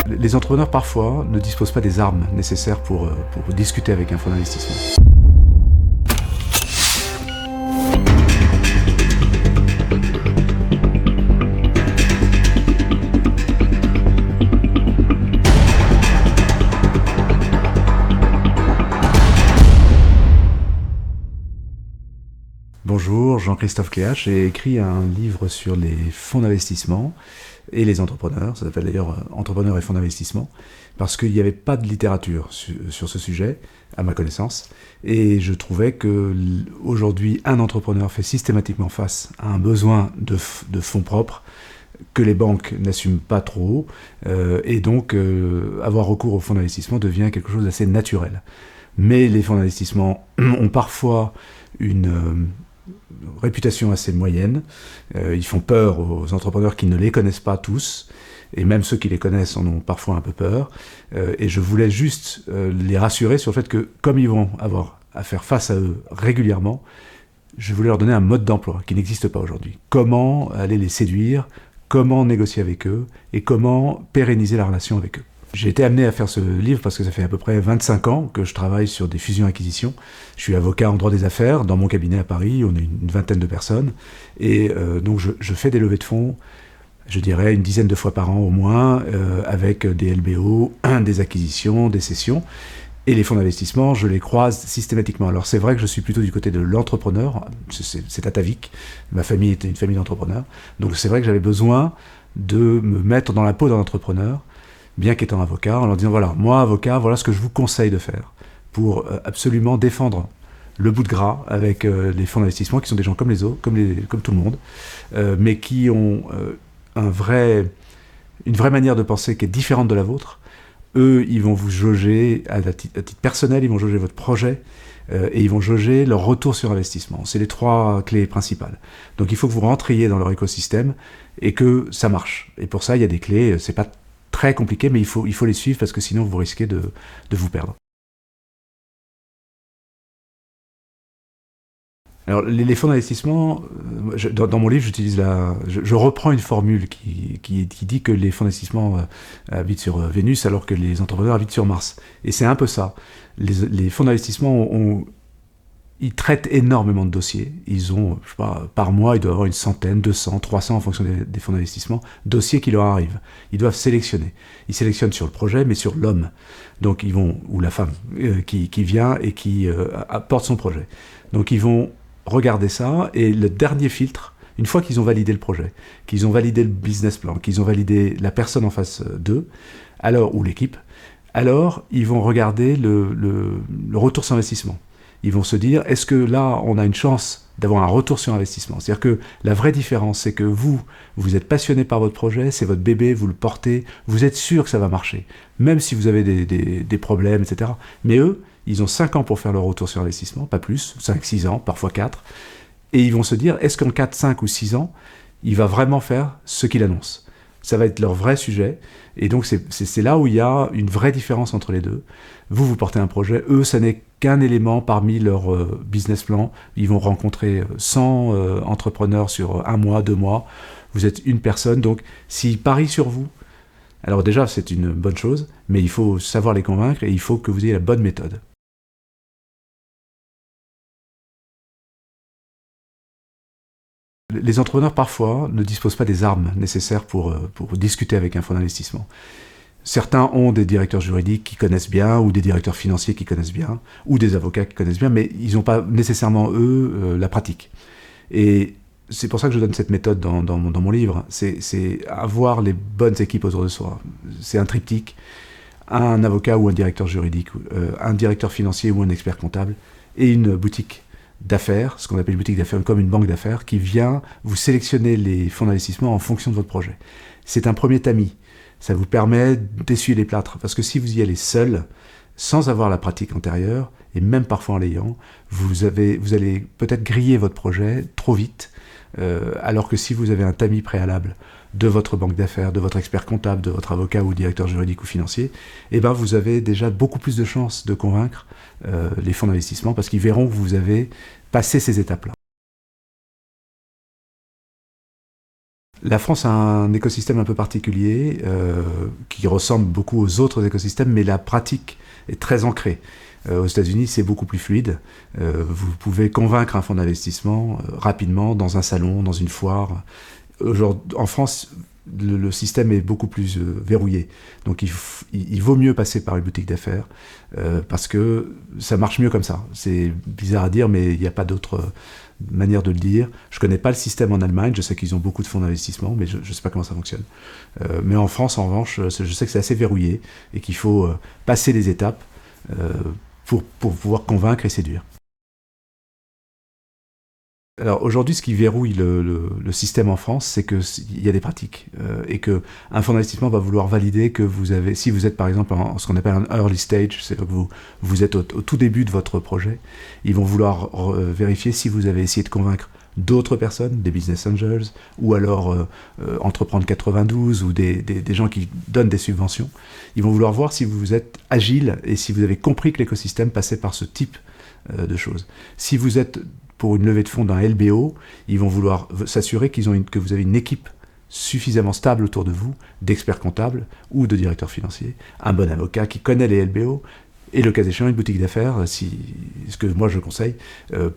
Les entrepreneurs, parfois, ne disposent pas des armes nécessaires pour discuter avec un fonds d'investissement. Bonjour, Jean-Christophe Cléache. J'ai écrit un livre sur les fonds d'investissement et les entrepreneurs. Ça s'appelle d'ailleurs Entrepreneurs et fonds d'investissement, parce qu'il n'y avait pas de littérature sur ce sujet, à ma connaissance. Et je trouvais qu'aujourd'hui, un entrepreneur fait systématiquement face à un besoin de fonds propres que les banques n'assument pas trop. Et donc, avoir recours aux fonds d'investissement devient quelque chose d'assez naturel. Mais les fonds d'investissement ont parfois une réputation assez moyenne. Ils font peur aux entrepreneurs qui ne les connaissent pas tous, et même ceux qui les connaissent en ont parfois un peu peur. Et je voulais juste les rassurer sur le fait que, comme ils vont avoir à faire face à eux régulièrement, je voulais leur donner un mode d'emploi qui n'existe pas aujourd'hui. Comment aller les séduire, comment négocier avec eux, et comment pérenniser la relation avec eux. J'ai été amené à faire ce livre parce que ça fait à peu près 25 ans que je travaille sur des fusions-acquisitions. Je suis avocat en droit des affaires. Dans mon cabinet à Paris, on est une vingtaine de personnes. Et donc je fais des levées de fonds, je dirais une dizaine de fois par an au moins, avec des LBO, des acquisitions, des cessions. Et les fonds d'investissement, je les croise systématiquement. Alors c'est vrai que je suis plutôt du côté de l'entrepreneur, c'est atavique. Ma famille était une famille d'entrepreneurs. Donc c'est vrai que j'avais besoin de me mettre dans la peau d'un entrepreneur, bien qu'étant avocat, en leur disant, voilà, moi, avocat, voilà ce que je vous conseille de faire pour absolument défendre le bout de gras avec les fonds d'investissement, qui sont des gens comme les autres, comme tout le monde, mais qui ont une vraie manière de penser qui est différente de la vôtre. Eux, ils vont vous jauger, à titre personnel, ils vont jauger votre projet, et ils vont jauger leur retour sur investissement. C'est les trois clés principales. Donc il faut que vous rentriez dans leur écosystème et que ça marche. Et pour ça, il y a des clés, c'est pas très compliqué, mais il faut les suivre parce que sinon vous risquez de vous perdre. Alors les fonds d'investissement, dans mon livre, je reprends une formule qui dit que les fonds d'investissement habitent sur Vénus alors que les entrepreneurs habitent sur Mars. Et c'est un peu ça. Les fonds d'investissement ils traitent énormément de dossiers. Ils ont, je sais pas, par mois, ils doivent avoir une centaine, 200, 300 en fonction des fonds d'investissement, dossiers qui leur arrivent. Ils doivent sélectionner. Ils sélectionnent sur le projet, mais sur l'homme. Donc ils vont, ou la femme, qui vient et qui apporte son projet. Donc ils vont regarder ça, et le dernier filtre, une fois qu'ils ont validé le projet, qu'ils ont validé le business plan, qu'ils ont validé la personne en face d'eux, alors, ou l'équipe, alors ils vont regarder le retour sur investissement. Ils vont se dire, est-ce que là, on a une chance d'avoir un retour sur investissement? C'est-à-dire que la vraie différence, c'est que vous êtes passionné par votre projet, c'est votre bébé, vous le portez, vous êtes sûr que ça va marcher, même si vous avez des problèmes, etc. Mais eux, ils ont 5 ans pour faire leur retour sur investissement, pas plus, 5, 6 ans, parfois 4, et ils vont se dire, est-ce qu'en 4, 5 ou 6 ans, il va vraiment faire ce qu'il annonce? Ça va être leur vrai sujet, et donc c'est là où il y a une vraie différence entre les deux. Vous portez un projet, eux, ça n'est qu'un élément parmi leur business plan. Ils vont rencontrer 100 entrepreneurs sur 1 mois, 2 mois. Vous êtes une personne, donc s'ils parient sur vous, alors déjà c'est une bonne chose, mais il faut savoir les convaincre et il faut que vous ayez la bonne méthode. Les entrepreneurs, parfois, ne disposent pas des armes nécessaires pour discuter avec un fonds d'investissement. Certains ont des directeurs juridiques qui connaissent bien, ou des directeurs financiers qui connaissent bien, ou des avocats qui connaissent bien, mais ils n'ont pas nécessairement, eux, la pratique. Et c'est pour ça que je donne cette méthode dans mon livre, c'est avoir les bonnes équipes autour de soi. C'est un triptyque, un avocat ou un directeur juridique, un directeur financier ou un expert comptable, et une boutique d'affaires, ce qu'on appelle une boutique d'affaires, comme une banque d'affaires, qui vient vous sélectionner les fonds d'investissement en fonction de votre projet. C'est un premier tamis. Ça vous permet d'essuyer les plâtres. Parce que si vous y allez seul, sans avoir la pratique antérieure, et même parfois en l'ayant, vous allez peut-être griller votre projet trop vite, alors que si vous avez un tamis préalable de votre banque d'affaires, de votre expert comptable, de votre avocat ou directeur juridique ou financier, eh ben vous avez déjà beaucoup plus de chances de convaincre les fonds d'investissement parce qu'ils verront que vous avez passé ces étapes-là. La France a un écosystème un peu particulier qui ressemble beaucoup aux autres écosystèmes, mais la pratique est très ancrée. Aux États-Unis, c'est beaucoup plus fluide. Vous pouvez convaincre un fonds d'investissement rapidement dans un salon, dans une foire. En France, le système est beaucoup plus verrouillé. Donc il vaut mieux passer par une boutique d'affaires parce que ça marche mieux comme ça. C'est bizarre à dire, mais il n'y a pas d'autre manière de le dire. Je ne connais pas le système en Allemagne, je sais qu'ils ont beaucoup de fonds d'investissement, mais je ne sais pas comment ça fonctionne. Mais en France, en revanche, je sais que c'est assez verrouillé et qu'il faut passer les étapes pour pouvoir convaincre et séduire. Alors aujourd'hui, ce qui verrouille le système en France, c'est qu'il y a des pratiques et qu'un fonds d'investissement va vouloir valider que vous avez, si vous êtes par exemple en ce qu'on appelle un early stage, c'est que vous êtes au tout début de votre projet, ils vont vouloir vérifier si vous avez essayé de convaincre d'autres personnes, des business angels, ou alors Entreprendre 92, ou des gens qui donnent des subventions. Ils vont vouloir voir si vous êtes agile et si vous avez compris que l'écosystème passait par ce type de choses. Si vous êtes pour une levée de fonds d'un LBO, ils vont vouloir s'assurer que vous avez une équipe suffisamment stable autour de vous, d'experts comptables ou de directeurs financiers, un bon avocat qui connaît les LBO, et le cas échéant, une boutique d'affaires, ce que moi je conseille,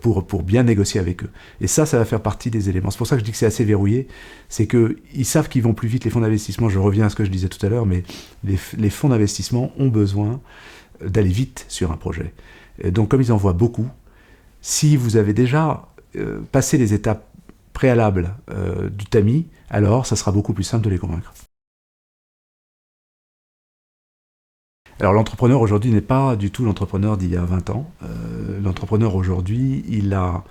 pour bien négocier avec eux. Et ça va faire partie des éléments. C'est pour ça que je dis que c'est assez verrouillé, c'est qu'ils savent qu'ils vont plus vite, les fonds d'investissement, je reviens à ce que je disais tout à l'heure, mais les fonds d'investissement ont besoin d'aller vite sur un projet. Et donc comme ils en voient beaucoup, si vous avez déjà passé les étapes préalables du tamis, alors ça sera beaucoup plus simple de les convaincre. Alors l'entrepreneur aujourd'hui n'est pas du tout l'entrepreneur d'il y a 20 ans. L'entrepreneur aujourd'hui, il a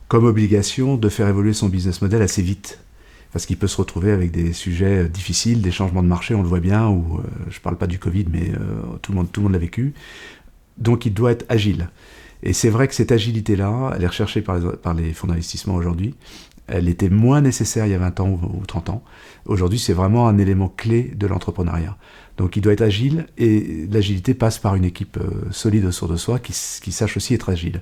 comme obligation de faire évoluer son business model assez vite. Parce qu'il peut se retrouver avec des sujets difficiles, des changements de marché, on le voit bien, ou je ne parle pas du Covid, mais tout le monde l'a vécu. Donc il doit être agile. Et c'est vrai que cette agilité-là, elle est recherchée par les fonds d'investissement aujourd'hui. Elle était moins nécessaire il y a 20 ans ou 30 ans. Aujourd'hui, c'est vraiment un élément clé de l'entrepreneuriat. Donc il doit être agile, et l'agilité passe par une équipe solide autour de soi qui sache aussi être agile.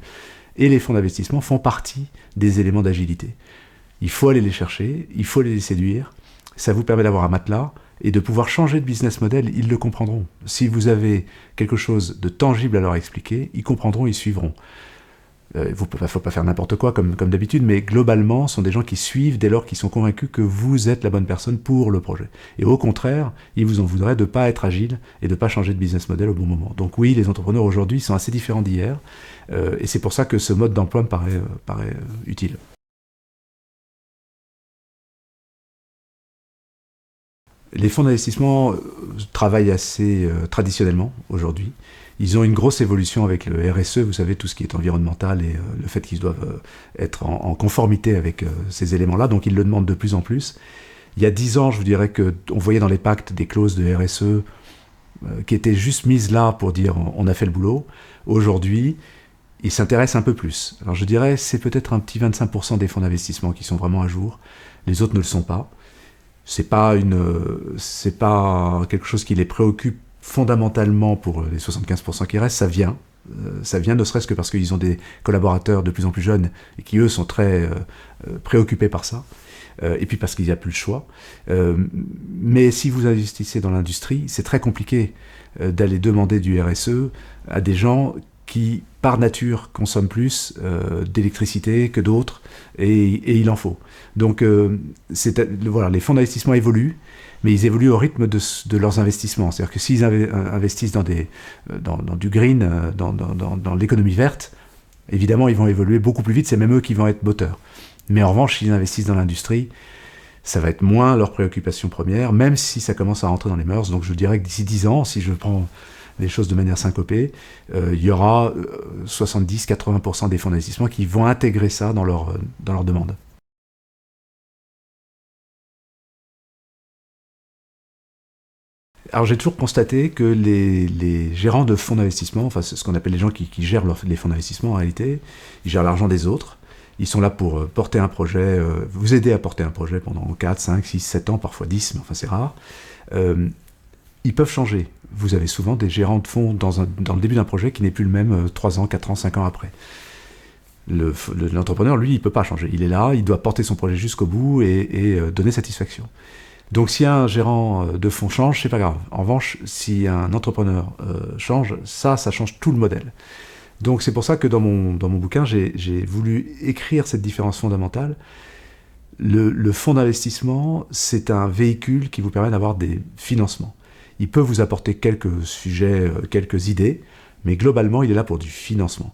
Et les fonds d'investissement font partie des éléments d'agilité. Il faut aller les chercher, il faut les séduire. Ça vous permet d'avoir un matelas et de pouvoir changer de business model, ils le comprendront. Si vous avez quelque chose de tangible à leur expliquer, ils comprendront, ils suivront. Il ne faut pas faire n'importe quoi comme d'habitude, mais globalement, ce sont des gens qui suivent dès lors qu'ils sont convaincus que vous êtes la bonne personne pour le projet. Et au contraire, ils vous en voudraient de ne pas être agile et de ne pas changer de business model au bon moment. Donc oui, les entrepreneurs aujourd'hui sont assez différents d'hier, et c'est pour ça que ce mode d'emploi me paraît utile. Les fonds d'investissement travaillent assez traditionnellement aujourd'hui. Ils ont une grosse évolution avec le RSE, vous savez, tout ce qui est environnemental et le fait qu'ils doivent être en conformité avec ces éléments-là, donc ils le demandent de plus en plus. Il y a 10 ans, je vous dirais qu'on voyait dans les pactes des clauses de RSE qui étaient juste mises là pour dire on a fait le boulot. Aujourd'hui, ils s'intéressent un peu plus. Alors je dirais c'est peut-être un petit 25% des fonds d'investissement qui sont vraiment à jour, les autres ne le sont pas. C'est pas quelque chose qui les préoccupe fondamentalement pour les 75% qui restent, ça vient ne serait-ce que parce qu'ils ont des collaborateurs de plus en plus jeunes et qui eux sont très préoccupés par ça, et puis parce qu'il n'y a plus le choix. Mais si vous investissez dans l'industrie, c'est très compliqué d'aller demander du RSE à des gens qui, par nature, consomment plus d'électricité que d'autres, et il en faut. Donc, voilà, les fonds d'investissement évoluent, mais ils évoluent au rythme de leurs investissements. C'est-à-dire que s'ils investissent dans du green, dans l'économie verte, évidemment, ils vont évoluer beaucoup plus vite, c'est même eux qui vont être moteurs. Mais en revanche, s'ils investissent dans l'industrie, ça va être moins leur préoccupation première, même si ça commence à rentrer dans les mœurs. Donc je dirais que d'ici 10 ans, si je prends les choses de manière syncopée, il y aura 70-80% des fonds d'investissement qui vont intégrer ça dans leur demande. Alors j'ai toujours constaté que les gérants de fonds d'investissement, enfin c'est ce qu'on appelle les gens qui gèrent les fonds d'investissement en réalité, ils gèrent l'argent des autres, ils sont là pour porter un projet, vous aider à porter un projet pendant 4, 5, 6, 7 ans, parfois 10, mais enfin c'est rare. Ils peuvent changer. Vous avez souvent des gérants de fonds dans le début d'un projet qui n'est plus le même 3 ans, 4 ans, 5 ans après. L'entrepreneur, lui, il ne peut pas changer. Il est là, il doit porter son projet jusqu'au bout et donner satisfaction. Donc si un gérant de fonds change, c'est pas grave. En revanche, si un entrepreneur change, ça change tout le modèle. Donc c'est pour ça que dans mon bouquin, j'ai voulu écrire cette différence fondamentale. Le fonds d'investissement, c'est un véhicule qui vous permet d'avoir des financements. Il peut vous apporter quelques sujets, quelques idées, mais globalement, il est là pour du financement.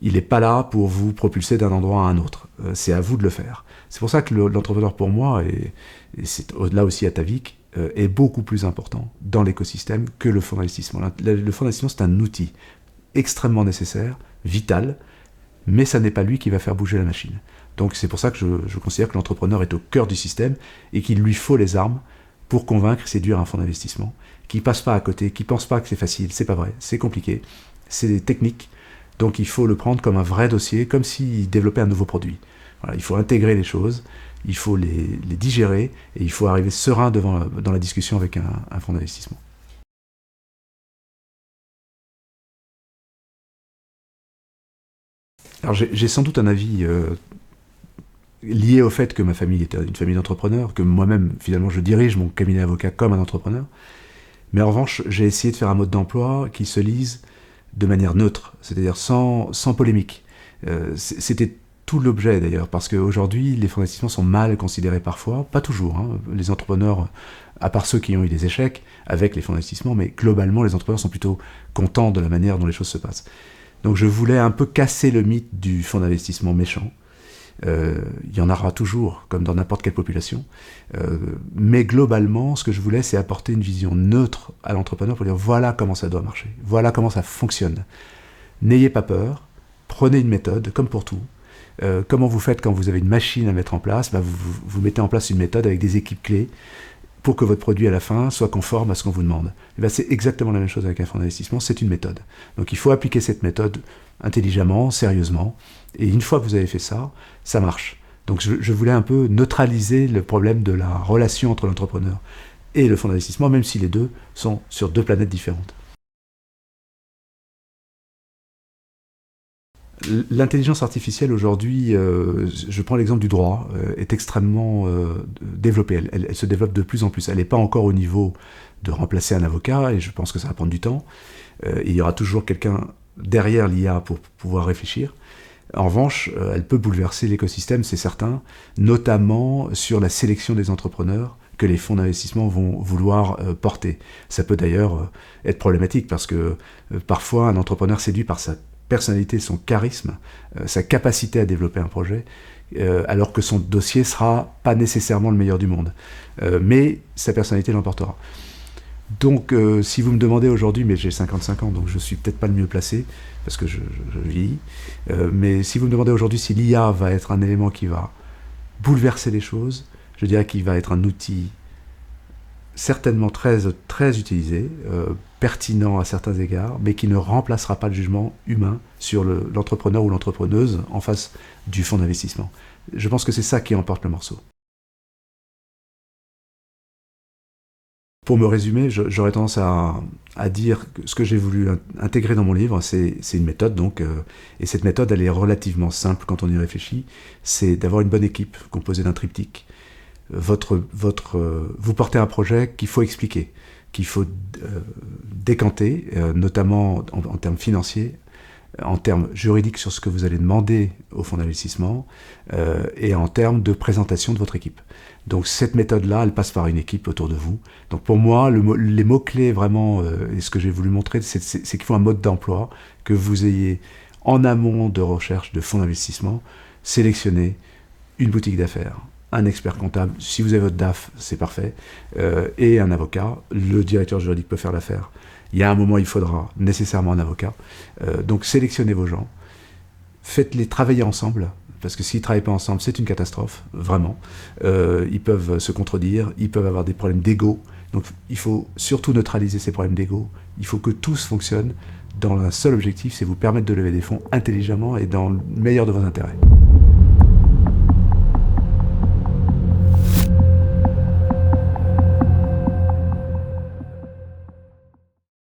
Il n'est pas là pour vous propulser d'un endroit à un autre. C'est à vous de le faire. C'est pour ça que l'entrepreneur, pour moi, et c'est là aussi à Tavik, est beaucoup plus important dans l'écosystème que le fonds d'investissement. Le fonds d'investissement, c'est un outil extrêmement nécessaire, vital, mais ça n'est pas lui qui va faire bouger la machine. Donc c'est pour ça que je considère que l'entrepreneur est au cœur du système et qu'il lui faut les armes pour convaincre et séduire un fonds d'investissement, qui ne passe pas à côté, qui ne pense pas que c'est facile, c'est pas vrai, c'est compliqué, c'est technique, donc il faut le prendre comme un vrai dossier, comme s'il développait un nouveau produit. Voilà, il faut intégrer les choses, il faut les digérer, et il faut arriver serein dans la discussion avec un fonds d'investissement. Alors j'ai sans doute un avis lié au fait que ma famille était une famille d'entrepreneurs, que moi-même, finalement, je dirige mon cabinet d'avocat comme un entrepreneur. Mais en revanche, j'ai essayé de faire un mode d'emploi qui se lise de manière neutre, c'est-à-dire sans polémique. C'était tout l'objet d'ailleurs, parce qu'aujourd'hui, les fonds d'investissement sont mal considérés parfois, pas toujours. Hein. Les entrepreneurs, à part ceux qui ont eu des échecs avec les fonds d'investissement, mais globalement, les entrepreneurs sont plutôt contents de la manière dont les choses se passent. Donc je voulais un peu casser le mythe du fonds d'investissement méchant. Il y en aura toujours, comme dans n'importe quelle population. Mais globalement, ce que je voulais, c'est apporter une vision neutre à l'entrepreneur pour dire voilà comment ça doit marcher, voilà comment ça fonctionne. N'ayez pas peur, prenez une méthode, comme pour tout. Comment vous faites quand vous avez une machine à mettre en place, vous mettez en place une méthode avec des équipes clés pour que votre produit à la fin soit conforme à ce qu'on vous demande. Et c'est exactement la même chose avec un fonds d'investissement, c'est une méthode. Donc il faut appliquer cette méthode intelligemment, sérieusement, et une fois que vous avez fait ça, ça marche. Donc je voulais un peu neutraliser le problème de la relation entre l'entrepreneur et le fonds d'investissement, même si les deux sont sur deux planètes différentes. L'intelligence artificielle aujourd'hui, je prends l'exemple du droit, est extrêmement développée. Elle se développe de plus en plus. Elle n'est pas encore au niveau de remplacer un avocat, et je pense que ça va prendre du temps. Il y aura toujours quelqu'un derrière l'IA pour pouvoir réfléchir. En revanche, elle peut bouleverser l'écosystème, c'est certain, notamment sur la sélection des entrepreneurs que les fonds d'investissement vont vouloir porter. Ça peut d'ailleurs être problématique parce que parfois un entrepreneur séduit par sa personnalité, son charisme, sa capacité à développer un projet, alors que son dossier sera pas nécessairement le meilleur du monde. Mais sa personnalité l'emportera. Donc, si vous me demandez aujourd'hui, mais j'ai 55 ans, donc je suis peut-être pas le mieux placé, parce que je vieillis, mais si vous me demandez aujourd'hui si l'IA va être un élément qui va bouleverser les choses, je dirais qu'il va être un outil certainement très, très utilisé, pertinent à certains égards, mais qui ne remplacera pas le jugement humain sur l'entrepreneur ou l'entrepreneuse en face du fonds d'investissement. Je pense que c'est ça qui emporte le morceau. Pour me résumer, j'aurais tendance à dire que ce que j'ai voulu intégrer dans mon livre, c'est une méthode, donc, et cette méthode, elle est relativement simple quand on y réfléchit. C'est d'avoir une bonne équipe composée d'un triptyque. Vous portez un projet qu'il faut expliquer, qu'il faut décanter, notamment en termes financiers, en termes juridiques sur ce que vous allez demander au fonds d'investissement, et en termes de présentation de votre équipe. Donc cette méthode-là, elle passe par une équipe autour de vous. Donc pour moi, les mots-clés vraiment, et ce que j'ai voulu montrer, c'est qu'il faut un mode d'emploi, que vous ayez en amont de recherche de fonds d'investissement, sélectionné une boutique d'affaires, un expert comptable, si vous avez votre DAF, c'est parfait, et un avocat, le directeur juridique peut faire l'affaire. Il y a un moment, il faudra nécessairement un avocat. Donc sélectionnez vos gens, faites-les travailler ensemble, parce que s'ils ne travaillent pas ensemble, c'est une catastrophe, vraiment. Ils peuvent se contredire, ils peuvent avoir des problèmes d'ego. Donc il faut surtout neutraliser ces problèmes d'ego. Il faut que tous fonctionnent dans un seul objectif, c'est vous permettre de lever des fonds intelligemment et dans le meilleur de vos intérêts.